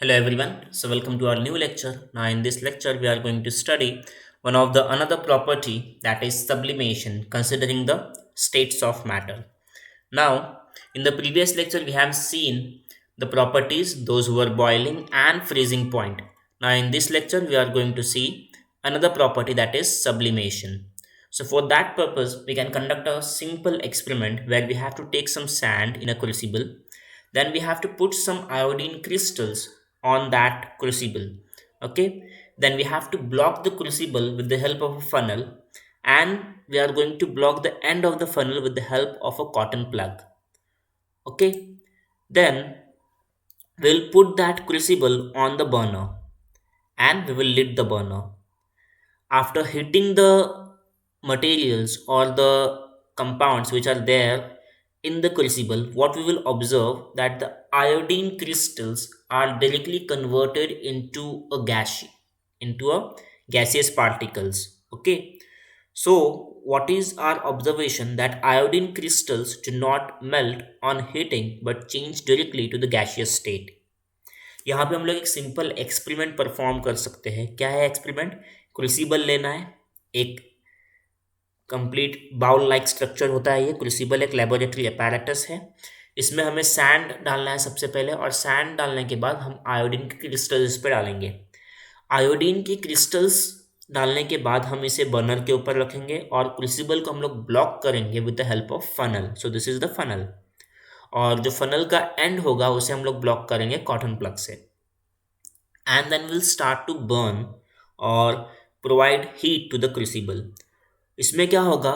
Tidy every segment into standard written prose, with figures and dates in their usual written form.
Hello everyone. So welcome to our new lecture. Now in this lecture we are going to study one of the another property, that is sublimation, considering the states of matter. Now in the previous lecture we have seen the properties, those who are boiling and freezing point. Now in this lecture we are going to see another property, that is sublimation. So for that purpose we can conduct a simple experiment where we have to take some sand in a crucible, then we have to put some iodine crystals on that crucible. Okay, then we have to block the crucible with the help of a funnel, and we are going to block the end of the funnel with the help of a cotton plug. Okay, then we'll put that crucible on the burner and we will lit the burner. After heating the materials or the compounds which are there in the crucible, what we will observe that the iodine crystals are directly converted into a gaseous particles. Okay, so what is our observation, that iodine crystals do not melt on heating but change directly to the gaseous state. यहाँ पे हम लोग एक simple experiment perform कर सकते हैं. क्या है एक्सपेरिमेंट? क्रूसिबल लेना है, एक कंप्लीट बाउल लाइक स्ट्रक्चर होता है ये क्रूसिबल, एक लेबोरेटरी अपैरेटस है. इसमें हमें सैंड डालना है सबसे पहले, और सैंड डालने के बाद हम आयोडीन के क्रिस्टल्स इस पर डालेंगे. आयोडीन की क्रिस्टल्स डालने के बाद हम इसे बर्नर के ऊपर रखेंगे और क्रूसिबल को हम लोग ब्लॉक करेंगे with the help of funnel. So this is the funnel, और जो फनल का एंड होगा उसे हम लोग ब्लॉक करेंगे कॉटन प्लग से. And then will start to burn और provide heat to the crucible. इसमें क्या होगा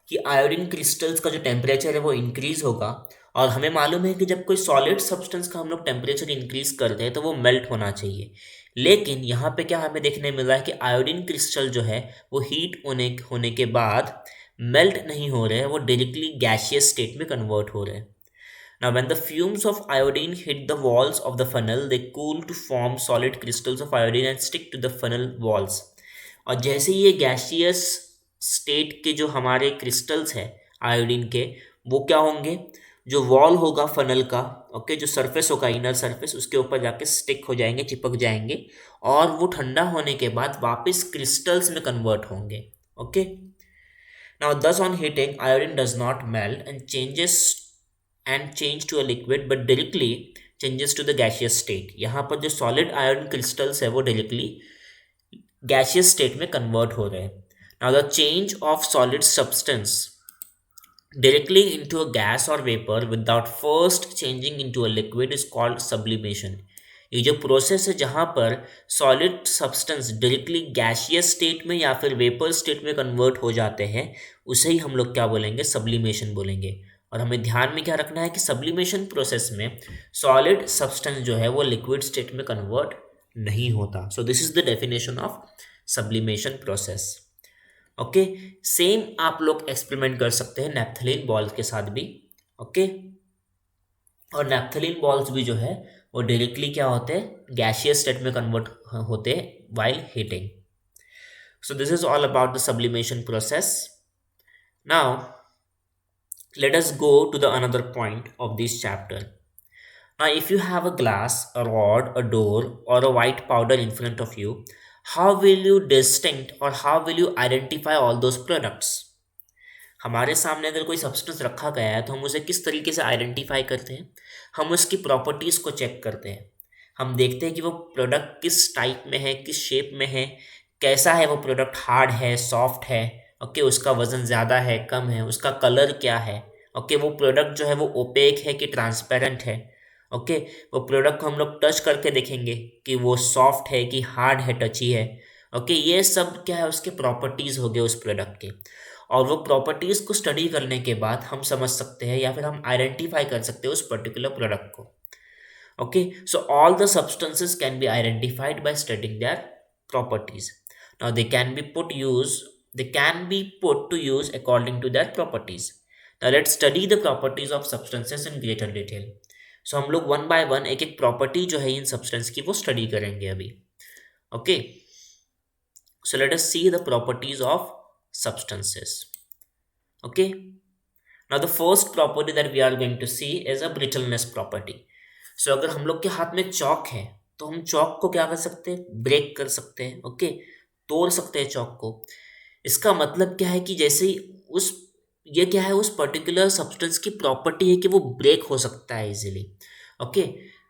कि आयोडीन क्रिस्टल्स का जो टेम्परेचर है वो इंक्रीज होगा, और हमें मालूम है कि जब कोई सॉलिड सब्सटेंस का हम लोग टेम्परेचर इंक्रीज करते हैं तो वो मेल्ट होना चाहिए. लेकिन यहाँ पे क्या हमें देखने मिल रहा है कि आयोडीन क्रिस्टल जो है वो हीट होने के बाद मेल्ट नहीं हो रहे हैं, वो डायरेक्टली गैसियस स्टेट में कन्वर्ट हो रहे हैं. Now, when the fumes of iodine hit the walls of the funnel, they cool to form solid crystals of iodine and stick to the funnel walls. और जैसे ये गैसियस स्टेट के जो हमारे क्रिस्टल्स हैं आयोडीन के, वो क्या होंगे, जो वॉल होगा फनल का, ओके, जो सरफेस होगा इनर सरफेस, उसके ऊपर जाके स्टिक हो जाएंगे, चिपक जाएंगे, और वो ठंडा होने के बाद वापस क्रिस्टल्स में कन्वर्ट होंगे. Okay, now thus on heating iodine does not melt and change to a liquid but directly changes to the gaseous state. यहाँ पर जो solid iron crystals है वो directly gaseous state में convert हो रहे हैं. Now the change of solid substance directly into a gas or vapor without first changing into a liquid is called sublimation. ये जो प्रोसेस है जहाँ पर solid substance directly gaseous state में या फिर वेपर स्टेट में कन्वर्ट हो जाते हैं, उसे ही हम लोग क्या बोलेंगे, सब्लिमेशन बोलेंगे. और हमें ध्यान में क्या रखना है कि सब्लिमेशन प्रोसेस में सॉलिड सब्सटेंस जो है वो लिक्विड स्टेट में कन्वर्ट नहीं होता. So this is the definition of sublimation process. Okay, same आप लोग एक्सपेरिमेंट कर सकते हैं नैप्थलीन बॉल्स के साथ भी. ओके, और नैप्थलीन बॉल्स भी जो है वो डायरेक्टली क्या होते हैं, गैसियस स्टेट में कन्वर्ट होते हैं while heating. So this is all about the sublimation process. Now let us go to the another point of this chapter. Now, if you have a glass, a rod, a door, or a white powder in front of you, how will you distinct or how will you identify all those products? हमारे सामने अगर कोई substance रखा गया है तो हम उसे किस तरीके से आइडेंटिफाई करते हैं? हम उसकी प्रॉपर्टीज़ को चेक करते हैं. हम देखते हैं कि वो प्रोडक्ट किस टाइप में है, किस शेप में है, कैसा है वो प्रोडक्ट, हार्ड है, सॉफ्ट है, ओके, उसका वज़न ज़्यादा है, कम है, उसका कलर क्या है, ओके, वो प्रोडक्ट जो है वो ओपेक है कि ट्रांसपेरेंट है, ओके, वो प्रोडक्ट को हम लोग टच करके देखेंगे कि वो सॉफ्ट है कि हार्ड है, टची है, ओके. ये सब क्या है, उसके प्रॉपर्टीज़ हो गए उस प्रोडक्ट के. और वो प्रॉपर्टीज़ को स्टडी करने के बाद हम समझ सकते हैं या फिर हम आइडेंटिफाई कर सकते हैं उस पर्टिकुलर प्रोडक्ट को. Okay, so all the substances can be identified by studying their properties. Now they can be put to use according to their properties. Now let's study the properties of substances in greater detail. So हम लोग one by one एक एक property जो है इन substance की वो study करेंगे अभी. Okay, so let us see the properties of substances. Okay, now the first property that we are going to see is a brittleness property. सो अगर हम लोग के हाथ में चॉक है तो हम चौक को क्या कर सकते हैं, ब्रेक कर सकते हैं, ओके, तोड़ सकते हैं चौक को। इसका मतलब क्या है कि जैसे ही उस ये क्या है, उस पर्टिकुलर सब्सटेंस की प्रॉपर्टी है कि वो ब्रेक हो सकता है इजीली, ओके।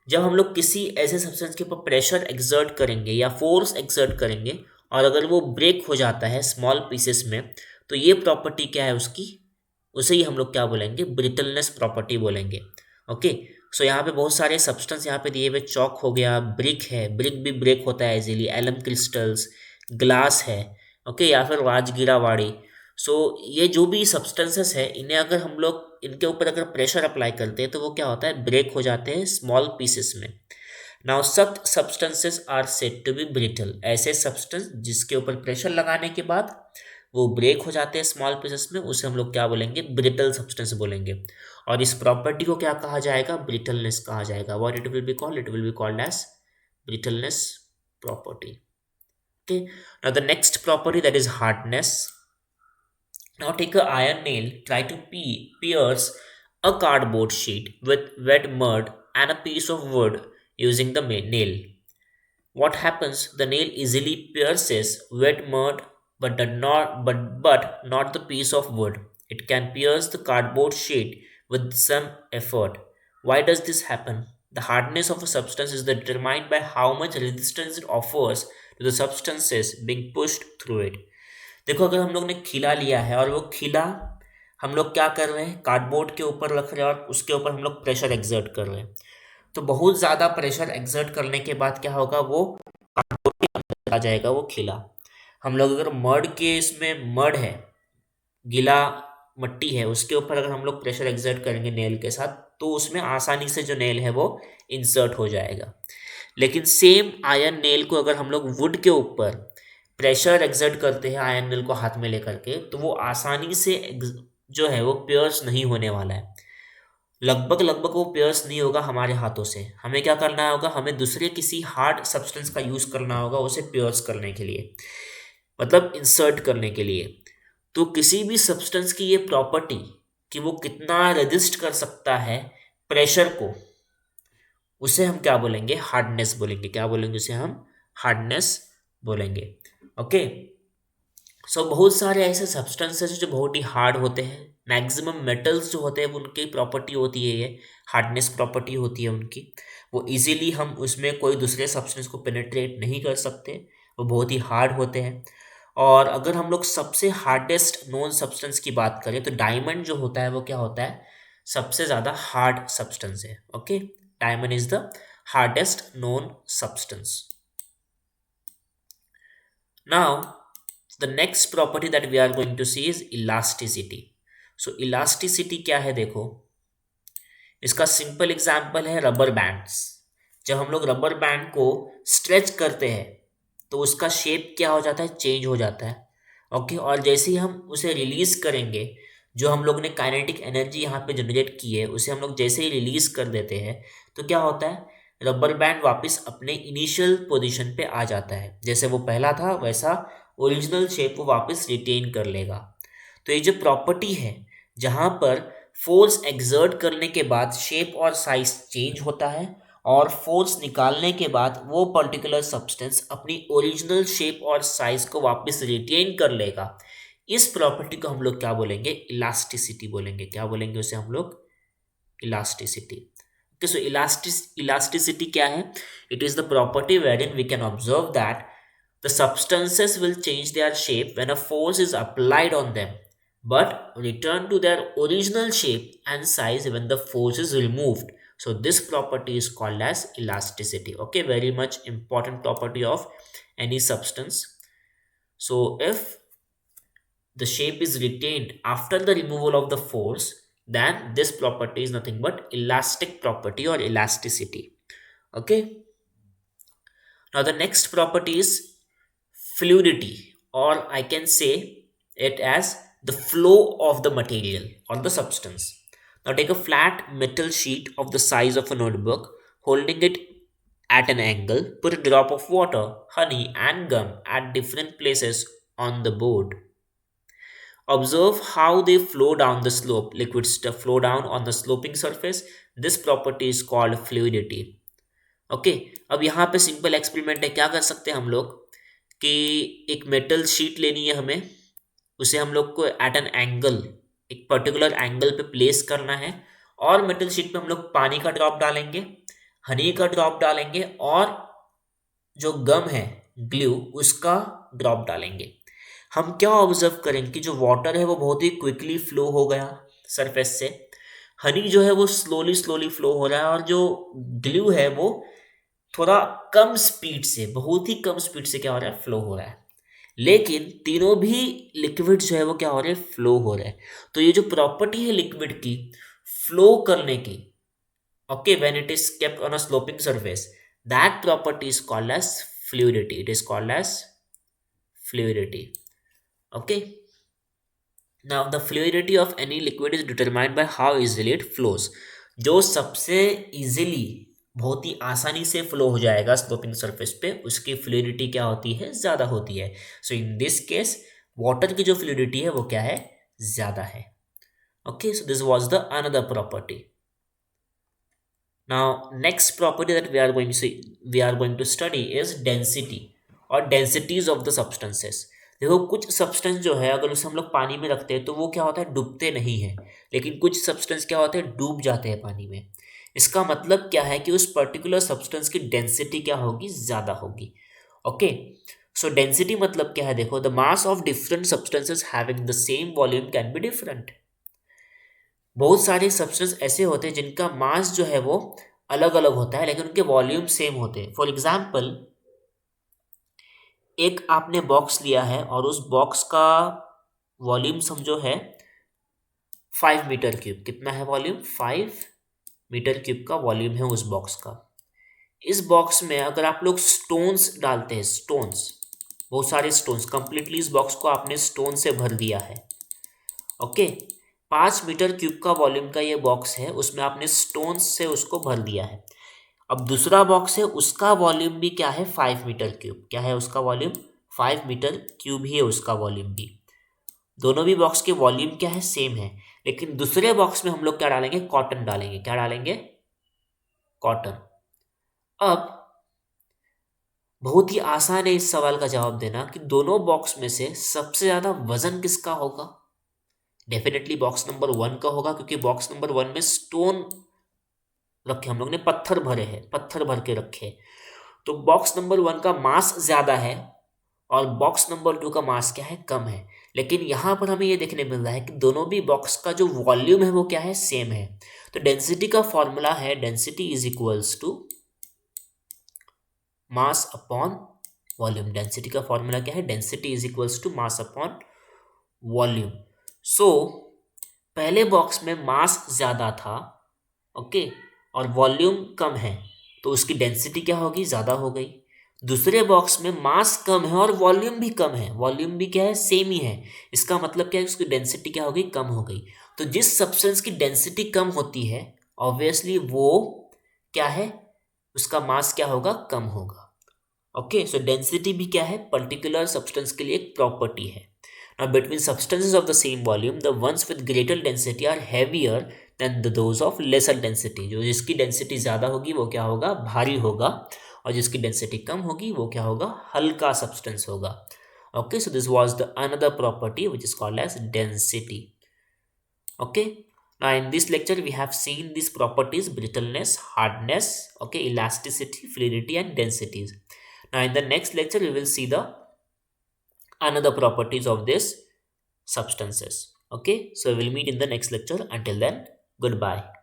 जब हम लोग किसी ऐसे सब्सटेंस के ऊपर प्रेशर एक्सर्ट करेंगे या फोर्स एक्सर्ट करेंगे और अगर वो ब्रेक हो जाता है स्मॉल पीसेस में, तो ये प्रॉपर्टी क्या है उसकी, उसे ही हम लोग क्या बोलेंगे, ब्रिटलनेस प्रॉपर्टी बोलेंगे, ओके। सो यहाँ पे बहुत सारे सब्सटेंस यहाँ पे दिए हुए, चौक हो गया, ब्रिक है, ब्रिक भी ब्रेक होता है इजीली, एलम क्रिस्टल्स, ग्लास है, ओके, या फिर राजगीरा वाड़ी। सो ये जो भी सब्सटेंसेस है, इन्हें अगर हम लोग इनके ऊपर अगर प्रेशर अप्लाई करते हैं तो वो क्या होता है, ब्रेक हो जाते हैं स्मॉल पीसेस में। Now such substances are said to be brittle, ऐसे सब्सटेंस जिसके ऊपर प्रेशर लगाने के बाद वो ब्रेक हो जाते हैं स्मॉल पीसेस में, उसे हम लोग क्या बोलेंगे, ब्रिटल सब्सटेंस बोलेंगे। और इस प्रॉपर्टी को क्या कहा जाएगा, ब्रिटलनेस कहा जाएगा। What it will be called, it will be called as brittleness property, okay। Now the next property, that is hardness. Now take a iron nail, try to pierce a cardboard sheet with wet mud and a piece of wood using the nail. What happens? The nail easily pierces wet mud, but not the piece of wood. It can pierce the cardboard sheet with some effort. Why does this happen? The hardness of a substance is determined by how much resistance it offers to the substances being pushed through it. देखो, अगर हम लोग ने खिला लिया है और वो खिला हम लोग क्या कर रहे हैं, कार्डबोर्ड के ऊपर रख रहे हैं और उसके ऊपर हम लोग प्रेशर एक्सर्ट कर रहे हैं, तो बहुत ज़्यादा प्रेशर एक्सर्ट करने के बाद क्या होगा, वो आ जाएगा वो खिला। हम लोग अगर मड के, इसमें मड है, गीला मट्टी है, उसके ऊपर अगर हम लोग प्रेशर एक्सर्ट करेंगे नेल के साथ, तो उसमें आसानी से जो नेल है वो इंसर्ट हो जाएगा। लेकिन सेम आयरन नेल को अगर हम लोग वुड के ऊपर प्रेशर एक्सर्ट करते हैं आयरन नेल को हाथ में लेकर के, तो वो आसानी से जो है वो पियर्स नहीं होने वाला है। लगभग लगभग वो पियर्स नहीं होगा हमारे हाथों से। हमें क्या करना होगा, हमें दूसरे किसी हार्ड सब्सटेंस का यूज़ करना होगा उसे पियर्स करने के लिए, मतलब इंसर्ट करने के लिए। तो किसी भी सब्सटेंस की ये प्रॉपर्टी कि वो कितना रेजिस्ट कर सकता है प्रेशर को, उसे हम क्या बोलेंगे, हार्डनेस बोलेंगे। क्या बोलेंगे उसे हम, हार्डनेस बोलेंगे, ओके। सो बहुत सारे ऐसे सब्सटेंसेस जो बहुत ही हार्ड होते हैं, मैक्सिमम मेटल्स जो होते हैं उनकी प्रॉपर्टी होती है, ये हार्डनेस प्रॉपर्टी होती है उनकी। वो इजीली हम उसमें कोई दूसरे सब्सटेंस को पेनिट्रेट नहीं कर सकते, वो बहुत ही हार्ड होते हैं। और अगर हम लोग सबसे हार्डेस्ट नॉन सब्सटेंस की बात करें तो डायमंड जो होता है वो क्या होता है, सबसे ज़्यादा हार्ड सब्सटेंस है, okay. Diamond is the hardest non substance. Now the next property that we are going to see is elasticity. So elasticity क्या है, देखो इसका सिंपल एग्जांपल है रबर बैंड्स। जब हम लोग रबर बैंड को स्ट्रेच करते हैं तो उसका शेप क्या हो जाता है, चेंज हो जाता है, ओके। और जैसे ही हम उसे रिलीज करेंगे, जो हम लोग ने काइनेटिक एनर्जी यहाँ पे जनरेट की है उसे हम लोग जैसे ही रिलीज कर देते हैं, तो क्या होता है, रबर बैंड वापस अपने इनिशियल पोजीशन पे आ जाता है। जैसे वो पहला था वैसा ओरिजिनल शेप वो वापस रिटेन कर लेगा। तो ये जो प्रॉपर्टी है जहाँ पर फोर्स एक्सर्ट करने के बाद शेप और साइज चेंज होता है और फोर्स निकालने के बाद वो पर्टिकुलर सब्सटेंस अपनी ओरिजिनल शेप और साइज को वापस रिटेन कर लेगा, इस प्रॉपर्टी को हम लोग क्या बोलेंगे, इलास्टिसिटी बोलेंगे। क्या बोलेंगे उसे हम लोग, इलास्टिसिटी। Okay, so elasticity क्या है, it is the property wherein we can observe that the substances will change their shape when a force is applied on them, but return to their original shape and size when the force is removed. So this property is called as elasticity, okay, very much important property of any substance. So if the shape is retained after the removal of the force, then this property is nothing but elastic property or elasticity, okay. Now the next property is fluidity, or I can say it as the flow of the material or the substance. Now take a flat metal sheet of the size of a notebook, holding it at an angle, put a drop of water, honey and gum at different places on the board. Observe how they flow down the slope. Liquids flow down on the sloping surface. This property is called fluidity. Okay, अब यहाँ पे simple experiment है, क्या कर सकते हैं हम लोग कि एक मेटल शीट लेनी है हमें, उसे हम लोग को एट एन एंगल, एक पर्टिकुलर एंगल पे प्लेस करना है, और मेटल शीट पे हम लोग पानी का ड्रॉप डालेंगे, हनी का ड्रॉप डालेंगे, और जो गम है ग्लू उसका ड्रॉप डालेंगे। हम क्या ऑब्जर्व करेंगे कि जो वाटर है वो बहुत ही क्विकली फ्लो हो गया सरफेस से, हनी जो है वो स्लोली स्लोली फ्लो हो रहा है, और जो ग्लू है वो थोड़ा कम स्पीड से, बहुत ही कम स्पीड से क्या हो रहा है, फ्लो हो रहा है। लेकिन तीनों भी लिक्विड जो है वो क्या हो रहे हैं, फ्लो हो रहे हैं। तो ये जो प्रॉपर्टी है लिक्विड की फ्लो करने की, okay, when it is kept on a sloping surface, that property is called as fluidity, it is called as fluidity. Okay, now the fluidity of any liquid is determined by how easily it flows. जो सबसे easily, बहुत ही आसानी से flow हो जाएगा sloping surface पे, उसकी fluidity क्या होती है, ज़्यादा होती है। So in this case water की जो फ्लूइडिटी है वो क्या है, ज़्यादा है। Okay, so this was the another property. Now next property that we are going to study is density और डेंसिटीज ऑफ द सब्सटेंसेस। देखो, कुछ सब्सटेंस जो है अगर उसे हम लोग पानी में रखते हैं तो वो क्या होता है, डूबते नहीं है, लेकिन कुछ सब्सटेंस क्या होते हैं, डूब जाते हैं पानी में। इसका मतलब क्या है कि उस पर्टिकुलर सब्सटेंस की डेंसिटी क्या होगी, ज़्यादा होगी। ओके, सो डेंसिटी मतलब क्या है, देखो, the mass of different substances having the same volume can be different. बहुत सारे सब्सटेंस ऐसे होते हैं जिनका मास जो है वो अलग अलग होता है, लेकिन उनके वॉल्यूम सेम होते हैं। फॉर एग्जाम्पल, एक आपने बॉक्स लिया है और उस बॉक्स का वॉल्यूम समझो है 5 मीटर क्यूब। कितना है वॉल्यूम, 5 मीटर क्यूब का वॉल्यूम है उस बॉक्स का। इस बॉक्स में अगर आप लोग स्टोन्स डालते हैं, स्टोन्स, बहुत सारे स्टोन्स, कंप्लीटली इस बॉक्स को आपने स्टोन से भर दिया है। ओके, 5 मीटर क्यूब का वॉल्यूम का ये बॉक्स है, उसमें आपने स्टोन्स से उसको भर दिया है। अब दूसरा बॉक्स है, उसका वॉल्यूम भी क्या है, 5 मीटर क्यूब। क्या है उसका वॉल्यूम, 5 मीटर क्यूब ही है उसका वॉल्यूम भी। दोनों भी बॉक्स के वॉल्यूम क्या है, सेम है। लेकिन दूसरे बॉक्स में हम लोग क्या डालेंगे, कॉटन डालेंगे। क्या डालेंगे, कॉटन। अब बहुत ही आसान है इस सवाल का जवाब देना कि दोनों बॉक्स में से सबसे ज्यादा वजन किसका होगा। डेफिनेटली बॉक्स नंबर 1 का होगा, क्योंकि बॉक्स नंबर 1 में स्टोन रखे, हम लोग ने पत्थर भरे हैं, पत्थर भर के रखे। तो बॉक्स नंबर 1 का मास ज्यादा है और बॉक्स नंबर 2 का मास क्या है, कम है। लेकिन यहां पर हमें ये देखने मिल रहा है कि दोनों भी बॉक्स का जो वॉल्यूम है वो क्या है, सेम है। तो डेंसिटी का फॉर्मूला है, density is equals to mass upon volume. Density का फॉर्मूला क्या है, density is equals to mass upon volume. So पहले बॉक्स में मास ज्यादा था, ओके, और वॉल्यूम कम है, तो उसकी डेंसिटी क्या होगी, ज्यादा हो गई। दूसरे बॉक्स में मास कम है और वॉल्यूम भी कम है, वॉल्यूम भी क्या है, सेम ही है। इसका मतलब क्या है, उसकी डेंसिटी क्या हो गई, कम हो गई। तो जिस सब्सटेंस की डेंसिटी कम होती है, ऑब्वियसली वो क्या है, उसका मास क्या होगा, कम होगा। ओके, सो डेंसिटी भी क्या है, पर्टिकुलर सब्सटेंस के लिए एक प्रॉपर्टी है। Now between substances of the same volume, the ones with greater density are heavier than those of lesser density. जो जिसकी डेंसिटी ज़्यादा होगी वो क्या होगा, भारी होगा, और जिसकी डेंसिटी कम होगी वो क्या होगा, हल्का सब्सटेंस होगा। Okay, so this was the another property which is called as density. Okay, now in this lecture we have seen these properties: brittleness, hardness, okay, elasticity, fluidity, and densities. Now in the next lecture we will see the another properties of this substances. Okay, so we'll meet in the next lecture. Until then, goodbye.